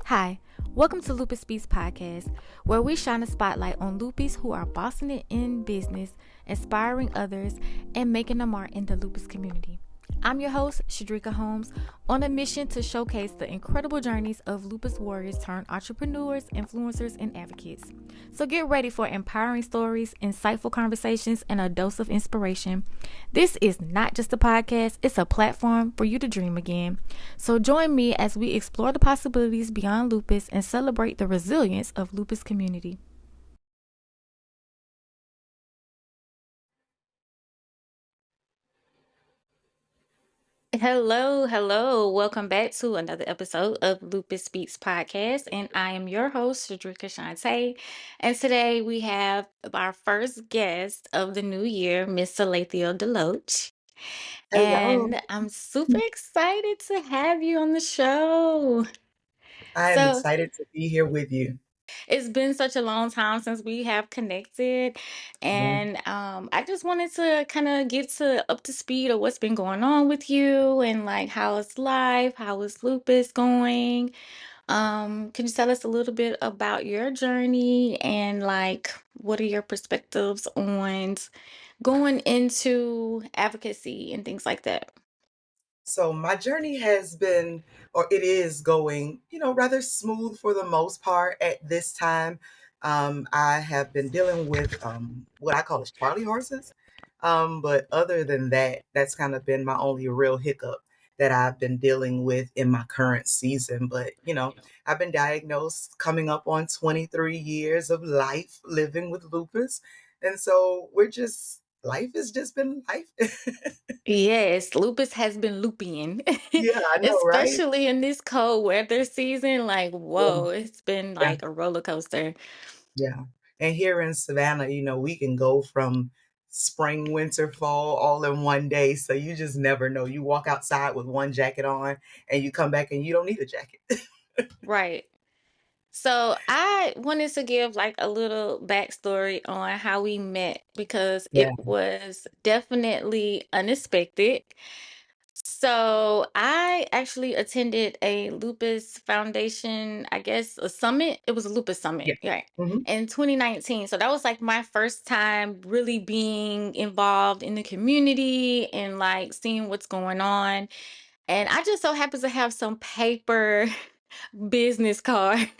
Hi, welcome to Lupus Speaks podcast, where we shine a spotlight on lupus who are bossing it in business, inspiring others, and making a mark in the lupus community. I'm your host, Shedrica Holmes, on a mission to showcase the incredible journeys of lupus warriors turned entrepreneurs, influencers, and advocates. So get ready for empowering stories, insightful conversations, and a dose of inspiration. This is not just a podcast, it's a platform for you to dream again. So join me as we explore the possibilities beyond lupus and celebrate the resilience of lupus community. Hello. Welcome back to another episode of Lupus Speaks podcast. And I am your host, Shedrica Shant'e. And today we have our first guest of the new year, Miss Salathiel Deloach. Hello. And I'm super excited to have you on the show. I am So excited to be here with you. it's been such a long time since we have connected. Yeah. And I just wanted to kind of get to up to speed of what's been going on with you and like how is life, how is lupus going. Can you tell us a little bit about your journey and like what are your perspectives on going into advocacy and things like that? So my journey has been, or it is going, rather smooth for the most part at this time. I have been dealing with what I call as Charlie horses. But other than that, that's kind of been my only real hiccup that I've been dealing with in my current season. But, I've been diagnosed coming up on 23 years of life living with lupus. And so life has just been life. Yes, lupus has been looping, Yeah, I know, right? especially in this cold weather season. Like, Yeah, whoa, it's been yeah, like a roller coaster. yeah. And here in Savannah, we can go from spring, winter, fall all in one day. So you just never know. You walk outside with one jacket on and you come back and you don't need a jacket. Right. So I wanted to give like a little backstory on how we met because Yeah, it was definitely unexpected. So I actually attended a lupus foundation, I guess a summit. It was a lupus summit, yeah. right? Hmm. In 2019. So that was like my first time really being involved in the community and like seeing what's going on. And I just so happen to have some paper business cards.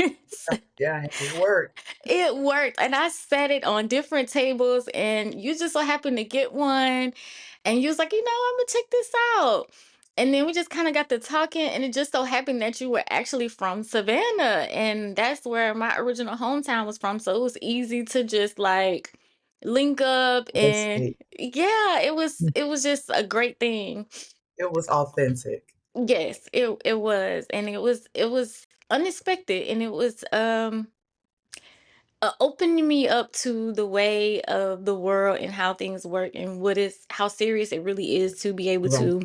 Yeah, it worked. It worked. And I set it on different tables, and you just so happened to get one. And you was like, I'm going to check this out. And then we just kind of got to talking, and it just so happened that you were actually from Savannah. And that's where my original hometown was from. So it was easy to just like link up. That's And it. yeah, it was just a great thing. It was authentic. Yes, it was. And it was unexpected, and it was opening me up to the way of the world and how things work and how serious it really is to be able Right, to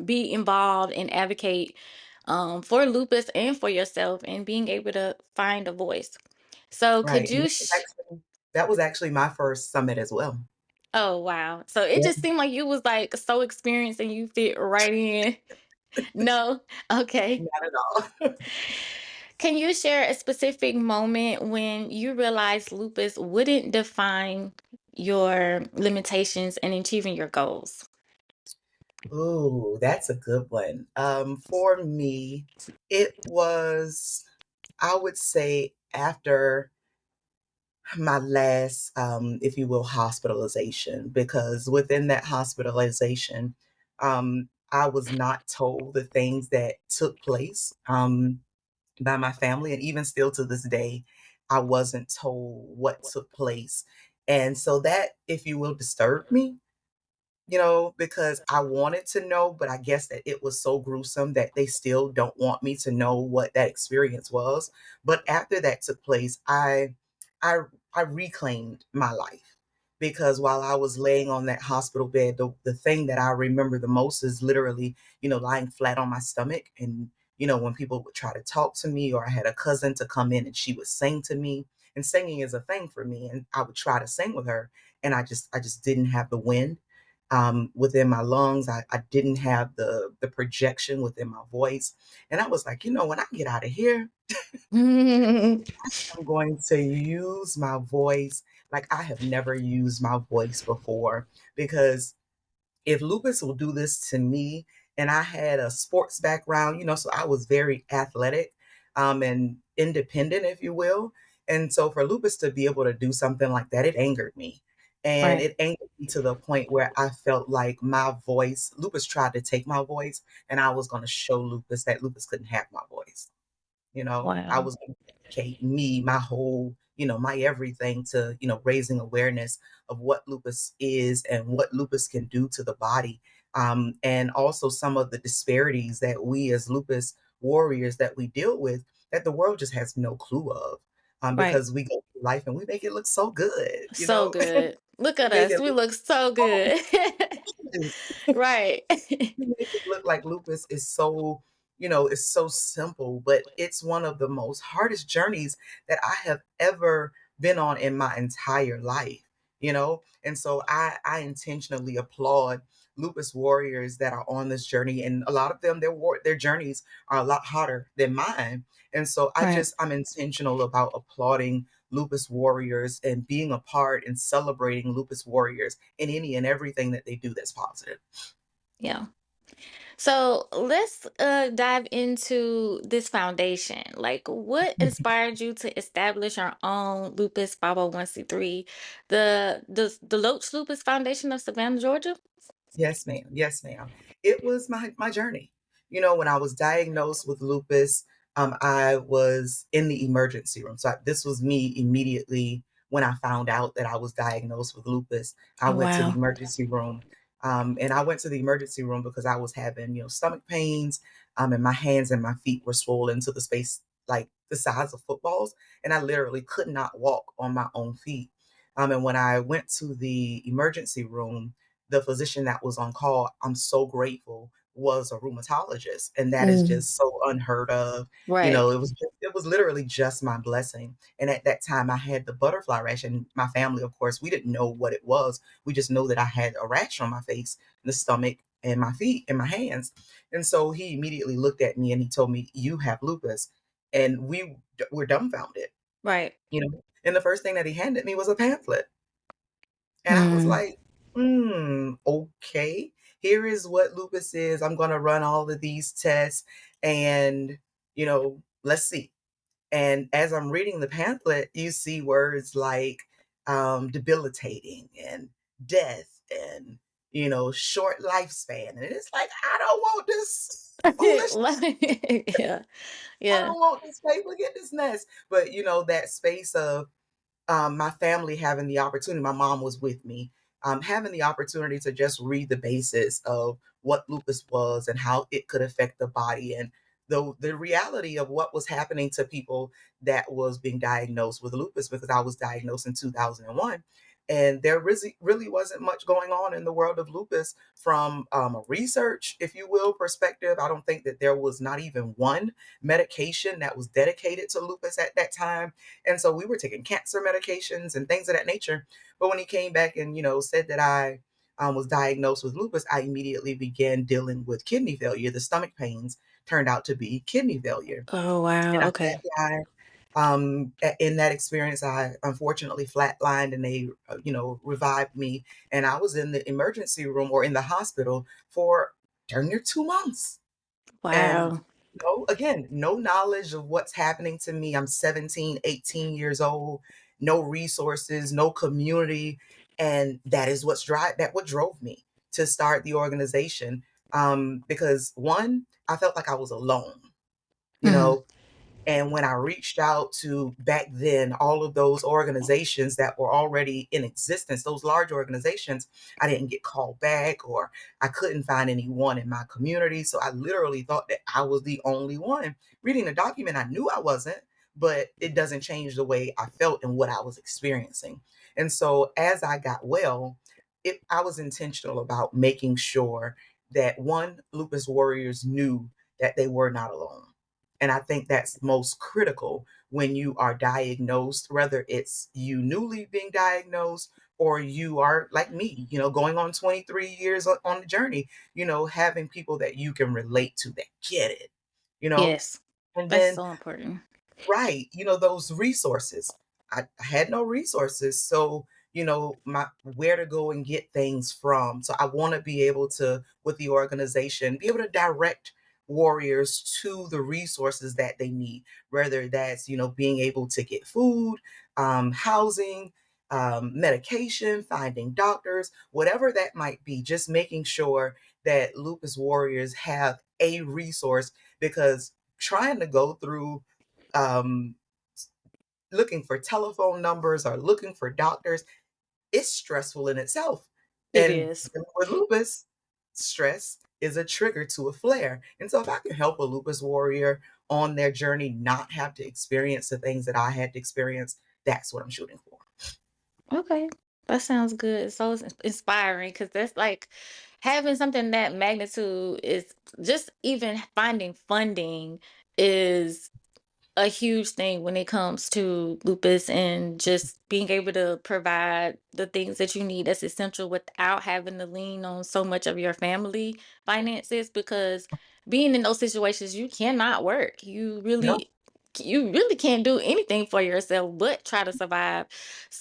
be involved and advocate for lupus and for yourself and being able to find a voice. So right. could And you that was actually my first summit as well. oh wow. So it Yeah, just seemed like you was like so experienced and you fit right in. No? Okay. not at all. Can you share a specific moment when you realized lupus wouldn't define your limitations in achieving your goals? Ooh, that's a good one. For me, it was, I would say, after my last, if you will, hospitalization, because within that hospitalization, I was not told the things that took place by my family. And even still to this day, I wasn't told what took place. And so that, if you will, disturbed me, because I wanted to know, but I guess that it was so gruesome that they still don't want me to know what that experience was. But after that took place, I I reclaimed my life because while I was laying on that hospital bed, the thing that I remember the most is literally, lying flat on my stomach. And, when people would try to talk to me, or I had a cousin to come in and she would sing to me, and singing is a thing for me. And I would try to sing with her, and I just didn't have the wind. within my lungs. I didn't have the projection within my voice. And I was like, when I get out of here, I'm going to use my voice like I have never used my voice before. Because if lupus will do this to me, and I had a sports background, so I was very athletic, and independent, if you will. And so for lupus to be able to do something like that, it angered me. And Right. it angered me to the point where I felt like my voice, lupus tried to take my voice, and I was going to show lupus that lupus couldn't have my voice. I Wow. was going to dedicate me, my whole, my everything to, raising awareness of what lupus is and what lupus can do to the body. And also some of the disparities that we as lupus warriors that we deal with, that the world just has no clue of. Right. Because we go through life and we make it look so good, So good. Look we at make us. it We look look so so good. good. Right. You make it look like lupus is so, it's so simple, but it's one of the most hardest journeys that I have ever been on in my entire life. And so I intentionally applaud lupus warriors that are on this journey, and a lot of them, their journeys are a lot harder than mine. And so Right. I'm intentional about applauding lupus warriors and being a part and celebrating lupus warriors in any and everything that they do that's positive. Yeah. So let's dive into this foundation. Like, what inspired you to establish our own Lupus 501c3, the Deloach Lupus Foundation of Savannah, Georgia? Yes, ma'am. Yes, ma'am. It was my journey. When I was diagnosed with lupus, I was in the emergency room. So this was me immediately when I found out that I was diagnosed with lupus. I Oh, went to the wow. emergency room, and I went to the emergency room because I was having stomach pains, and my hands and my feet were swollen to the space like the size of footballs, and I literally could not walk on my own feet. And when I went to the emergency room, the physician that was on call, I'm so grateful, was a rheumatologist. And that is Mm. just so unheard of. Right. It was literally just my blessing. And at that time I had the butterfly rash, and my family, of course, we didn't know what it was. We just know that I had a rash on my face, the stomach, and my feet and my hands. And so he immediately looked at me and he told me, "You have lupus." And we were dumbfounded, Right. And the first thing that he handed me was a pamphlet. And I was Mm. like, okay, here is what lupus is. I'm going to run all of these tests and, let's see. And as I'm reading the pamphlet, you see words like debilitating and death and, short lifespan. And it's like, I don't want this foolish. Yeah. I Yeah. don't want this paper. Get this mess. But, that space of, my family having the opportunity, my mom was with me, having the opportunity to just read the basis of what lupus was and how it could affect the body, and the reality of what was happening to people that was being diagnosed with lupus, because I was diagnosed in 2001. And there really wasn't much going on in the world of lupus from a research, if you will, perspective. I don't think that there was not even one medication that was dedicated to lupus at that time. And so we were taking cancer medications and things of that nature. But when he came back and, said that I was diagnosed with lupus, I immediately began dealing with kidney failure. The stomach pains turned out to be kidney failure. Oh, And wow. I Okay. in that experience, I unfortunately flatlined, and they, revived me. And I was in the emergency room or in the hospital for darn near 2 months. And, Wow. again, no knowledge of what's happening to me. I'm 17, 18 years old, no resources, no community. And that is what drove me to start the organization. Because one, I felt like I was alone, you Mm. know, and when I reached out to, back then, all of those organizations that were already in existence, those large organizations, I didn't get called back, or I couldn't find anyone in my community. So I literally thought that I was the only one. Reading the document, I knew I wasn't, but it doesn't change the way I felt and what I was experiencing. And so as I got well, I was intentional about making sure that, one, lupus warriors knew that they were not alone. And I think that's most critical when you are diagnosed, whether it's you newly being diagnosed or you are like me, going on 23 years on the journey, having people that you can relate to that get it, you know? Yes. And That's then, so important. right, those resources. I had no resources, so my where to go and get things from. So I want to be able to, with the organization, be able to direct warriors to the resources that they need, whether that's being able to get food, housing, medication, finding doctors, whatever that might be. Just making sure that lupus warriors have a resource, because trying to go through um, looking for telephone numbers or looking for doctors, it's stressful in itself. It And is. with lupus, stress is a trigger to a flare. And so if I can help a lupus warrior on their journey not have to experience the things that I had to experience, that's what I'm shooting for. Okay. That sounds good. It's so inspiring because that's like having something that magnitude is just even finding funding is a huge thing when it comes to lupus and just being able to provide the things that you need that's essential without having to lean on so much of your family finances because being in those situations you cannot work. No, You really can't do anything for yourself but try to survive.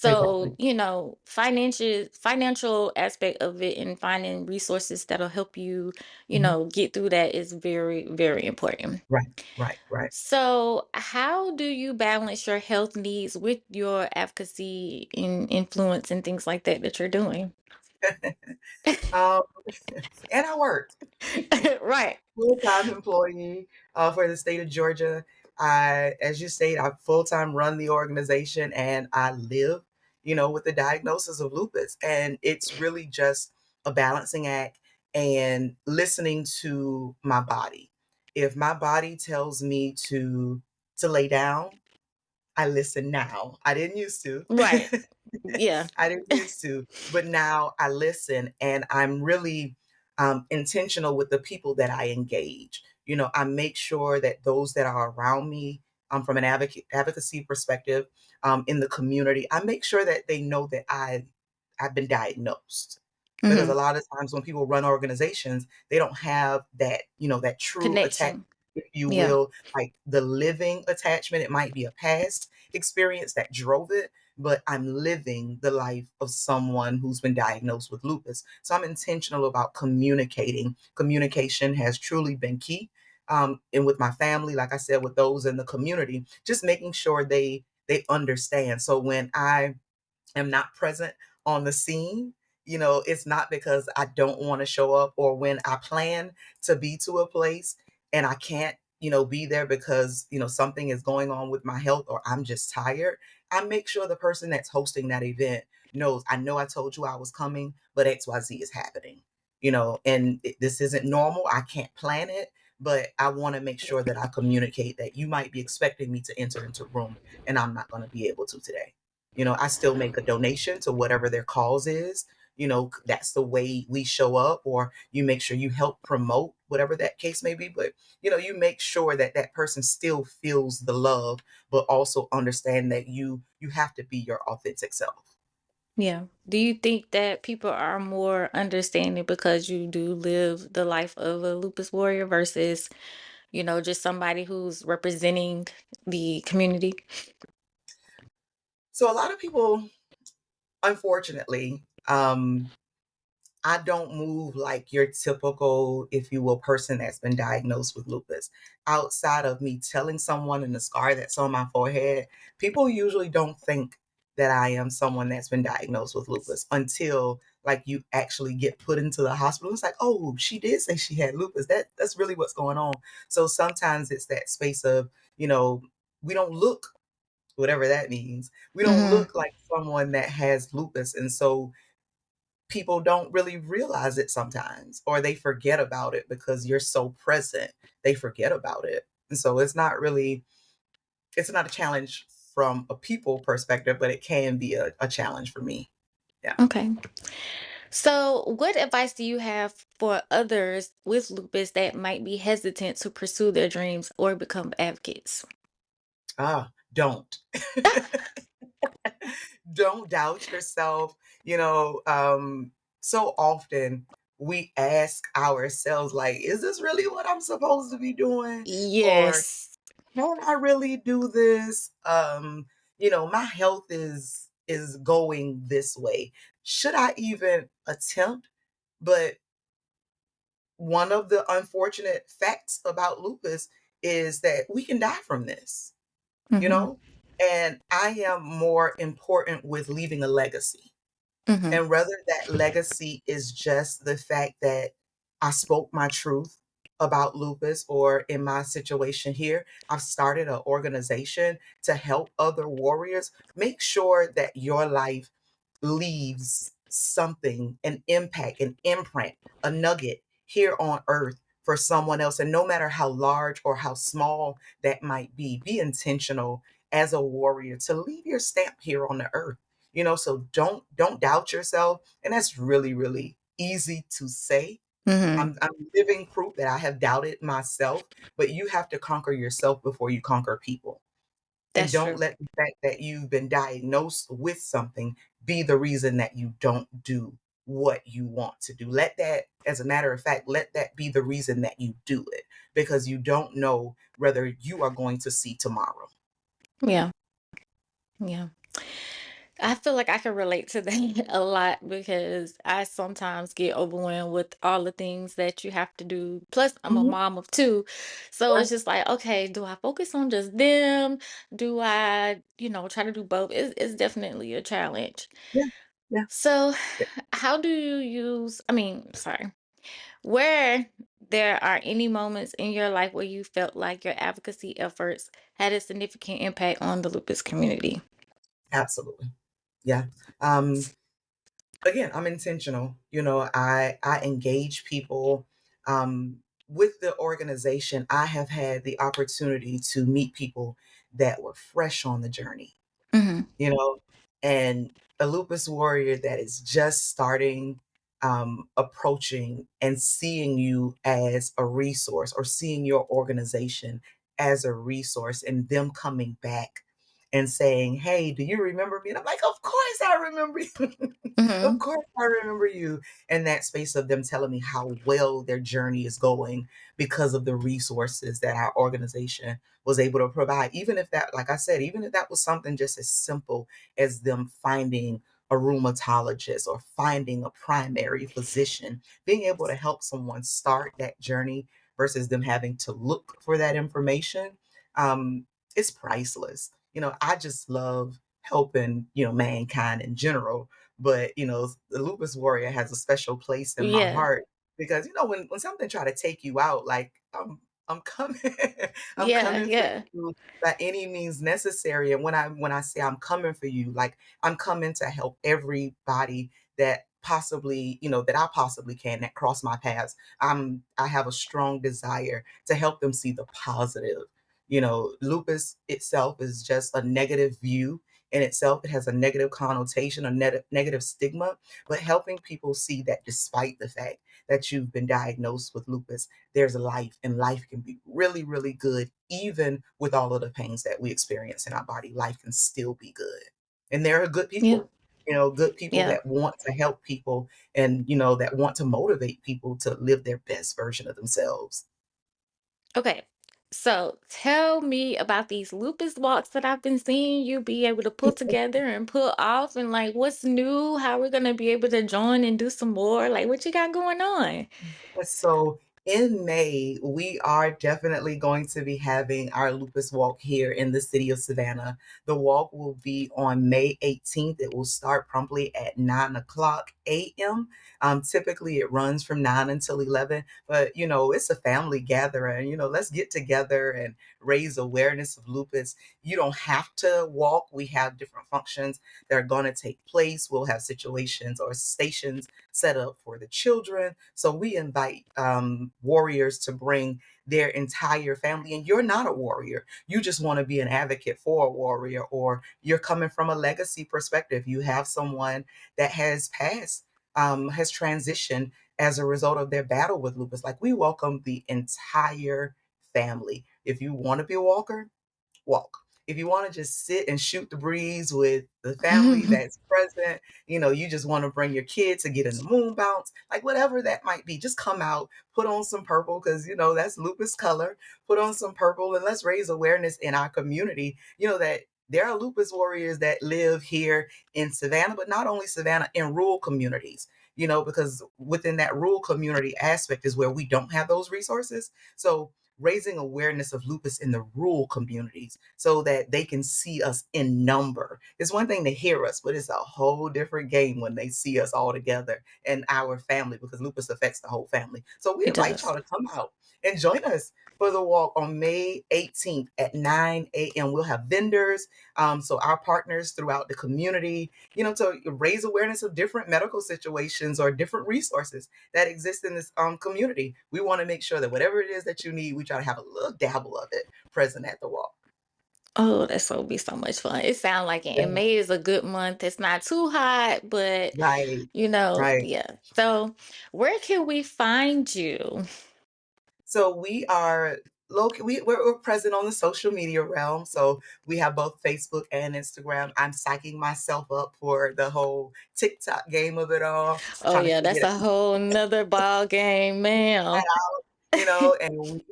exactly. So, financial aspect of it and finding resources that'll help you, Mhm. get through that is very, very important. Right, right, right. So, how do you balance your health needs with your advocacy and influence and things like that that you're doing? um, and I work. Right. Full-time employee for the state of Georgia. As you stated, I full-time run the organization, and I live, with the diagnosis of lupus. And it's really just a balancing act and listening to my body. If my body tells me to lay down, I listen now. I didn't used to. Right. Yeah. I didn't used to, but now I listen, and I'm really intentional with the people that I engage. I make sure that those that are around me, from an advocacy perspective, in the community, I make sure that they know that I've been diagnosed. Because a Hmm. lot of times when people run organizations, they don't have that, that true attachment, Connection. if you Yeah. will, like the living attachment. It might be a past experience that drove it, but I'm living the life of someone who's been diagnosed with lupus. So I'm intentional about communicating. Communication has truly been key. And with my family, like I said, with those in the community, just making sure they understand. So when I am not present on the scene, it's not because I don't want to show up, or when I plan to be to a place and I can't, be there because, something is going on with my health or I'm just tired. I make sure the person that's hosting that event knows, I know I told you I was coming, but XYZ is happening, and this isn't normal. I can't plan it, but I want to make sure that I communicate that you might be expecting me to enter into a room and I'm not going to be able to today. I still make a donation to whatever their cause is. That's the way we show up, or you make sure you help promote whatever that case may be. But, you make sure that that person still feels the love, but also understand that you have to be your authentic self. Yeah. Do you think that people are more understanding because you do live the life of a lupus warrior versus, just somebody who's representing the community? So a lot of people, unfortunately, I don't move like your typical, if you will, person that's been diagnosed with lupus. Outside of me telling someone in the scar that's on my forehead, people usually don't think that I am someone that's been diagnosed with lupus until like you actually get put into the hospital. It's like, oh, she did say she had lupus. That's really what's going on. So sometimes it's that space of, we don't look, whatever that means. We don't Hmm. look like someone that has lupus. And so people don't really realize it sometimes, or they forget about it because you're so present. They forget about it. And so it's not a challenge from a people perspective, but it can be a challenge for me. Yeah. Okay. So, what advice do you have for others with lupus that might be hesitant to pursue their dreams or become advocates? Don't. Don't doubt yourself. You know, so often we ask ourselves, like, is this really what I'm supposed to be doing? Or Yes. can I really do this? My health is going this way. Should I even attempt? But one of the unfortunate facts about lupus is that we can die from this, you Mhm. know? And I am more important with leaving a legacy. Mhm. And whether that legacy is just the fact that I spoke my truth about lupus, or in my situation here, I've started an organization to help other warriors, make sure that your life leaves something, an impact, an imprint, a nugget here on earth for someone else. And no matter how large or how small that might be intentional as a warrior to leave your stamp here on the earth. So don't doubt yourself. And that's really, really easy to say. Mhm. I'm living proof that I have doubted myself, but you have to conquer yourself before you conquer people. And That's don't true. let the fact that you've been diagnosed with something be the reason that you don't do what you want to do. Let that, as a matter of fact, let that be the reason that you do it, because you don't know whether you are going to see tomorrow. Yeah. Yeah. I feel like I can relate to that a lot because I sometimes get overwhelmed with all the things that you have to do. Plus, I'm a Mhm. mom of two. So Right. it's just like, okay, do I focus on just them? Do I, try to do both? It's definitely a challenge. Yeah. Yeah. So, how do you sorry, where there are any moments in your life where you felt like your advocacy efforts had a significant impact on the lupus community? Absolutely. Yeah. Um, Again, I'm intentional. I engage people with the organization. I have had the opportunity to meet people that were fresh on the journey, Hmm. you know, and a lupus warrior that is just starting, approaching and seeing you as a resource, or seeing your organization as a resource, and them coming back and saying, "Hey, do you remember me?" And I'm like, "Of course I remember you." Of Hmm. course I remember you. And that space of them telling me how well their journey is going because of the resources that our organization was able to provide. Even if that, like I said, even if that was something just as simple as them finding a rheumatologist or finding a primary physician, being able to help someone start that journey versus them having to look for that information, it's priceless. I just love helping, mankind in general. But, the lupus warrior has a special place in my Yeah. heart, because, when something try to take you out, like, I'm coming, I'm Yeah. coming for Yeah. you by any means necessary. And when I say I'm coming for you, like, I'm coming to help everybody that possibly, that I possibly can, that cross my paths. I have a strong desire to help them see the positive. Lupus itself is just a negative view in itself. It has a negative connotation, a negative stigma, but helping people see that despite the fact that you've been diagnosed with lupus, there's a life, and life can be really, really good. Even with all of the pains that we experience in our body, life can still be good. And there are good Yeah. people, good people Yeah. that want to help people, and, that want to motivate people to live their best version of themselves. Okay. So tell me about these lupus walks that I've been seeing you be able to put together and put off, and like what's new, how we're gonna be able to join and do some more. Like what you got going on? So in May, we are definitely going to be having our lupus walk here in the city of Savannah. The walk will be on May 18th. It will start promptly at 9 o'clock a.m. Typically, it runs from 9 until 11, but it's a family gathering. Let's get together and raise awareness of lupus. You don't have to walk. We have different functions that are going to take place. We'll have situations or stations set up for the children. So we invite warriors to bring their entire family. And you're not a warrior. You just want to be an advocate for a warrior, or you're coming from a legacy perspective. You have someone that has passed, has transitioned as a result of their battle with lupus. Like, we welcome the entire family. If you want to be a walker, walk. if you want to just sit and shoot the breeze with the family that's present, you just want to bring your kids to get in the moon bounce, like whatever that might be, just come out, put on some purple because that's lupus color. Put on some purple and let's raise awareness in our community, that there are lupus warriors that live here in Savannah, but not only Savannah, in rural communities, because within that rural community aspect is where we don't have those resources. So raising awareness of lupus in the rural communities so that they can see us in number. It's one thing to hear us, but it's a whole different game when they see us all together and our family, because lupus affects the whole family. So we It invite does. y'all to come out and join us for the walk on May 18th at 9 a.m. We'll have vendors, so our partners throughout the community, to raise awareness of different medical situations or different resources that exist in this community. We want to make sure that whatever it is that you need, we try to have a little dabble of it present at the walk. Oh, that's gonna be so much fun. It sounds like it. Yeah. And May is a good month. It's not too hot, but Right, right. yeah. So where can we find you? So we are we're present on the social media realm. So we have both Facebook and Instagram. I'm psyching myself up for the whole TikTok game of it all, Oh trying to yeah, that's figure a whole nother ball game, that ma'am. out, and we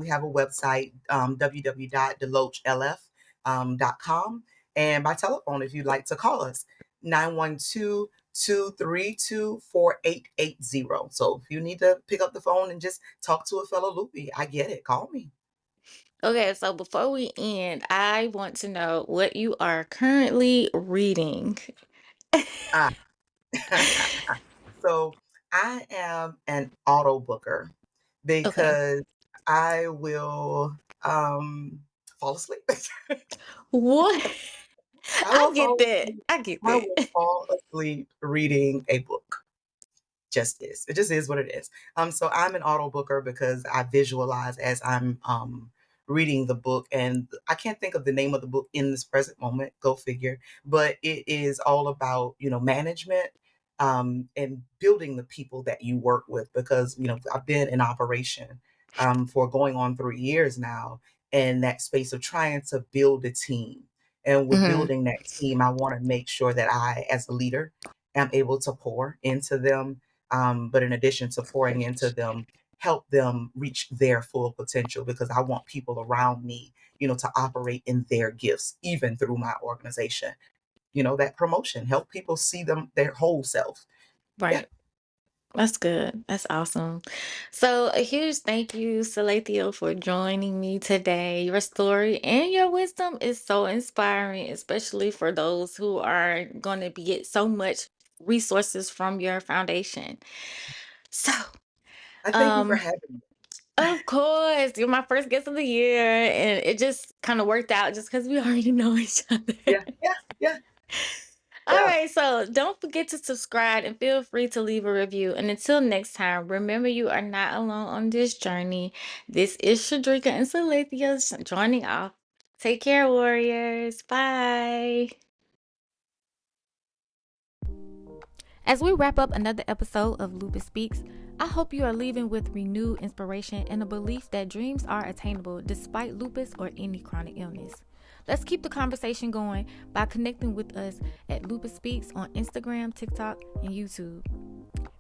have a website, www.deloachlf.com, and by telephone, if you'd like to call us, 912-232-4880. So if you need to pick up the phone and just talk to a fellow loopy, I get it. Call me. Okay, so before we end, I want to know what you are currently reading. Ah. So I am an auto booker Okay. because I will fall asleep. What? I I will get fall that. asleep. I get I will that. fall asleep reading a book. Just is. It just is what it is. So I'm an auto booker because I visualize as I'm reading the book, and I can't think of the name of the book in this present moment. Go figure. But it is all about management, and building the people that you work with, because I've been in operation for going on 3 years now, in that space of trying to build a team. And with Hmm. building that team, I want to make sure that I, as a leader, am able to pour into them, but in addition to pouring into them, help them reach their full potential, because I want people around me, to operate in their gifts, even through my organization. That promotion, help people see them, their whole self. Yeah. Right. That's good. That's awesome. So a huge thank you, Salathiel, for joining me today. Your story and your wisdom is so inspiring, especially for those who are going to get so much resources from your foundation. So, I thank you for um, having me. of course, you're my first guest of the year, and it just kind of worked out just because we already know each other. Yeah, yeah, yeah, All yeah. right, so don't forget to subscribe and feel free to leave a review. And until next time, remember you are not alone on this journey. This is Shedrica and Salathiel joining off. Take care, warriors. Bye. As we wrap up another episode of Lupus Speaks, I hope you are leaving with renewed inspiration and a belief that dreams are attainable despite lupus or any chronic illness. Let's keep the conversation going by connecting with us at Lupus Speaks on Instagram, TikTok, and YouTube.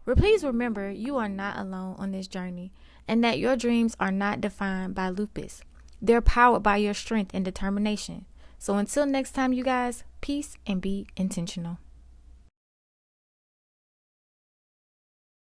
Please remember you are not alone on this journey and that your dreams are not defined by lupus. They're powered by your strength and determination. So until next time, you guys, peace and be intentional.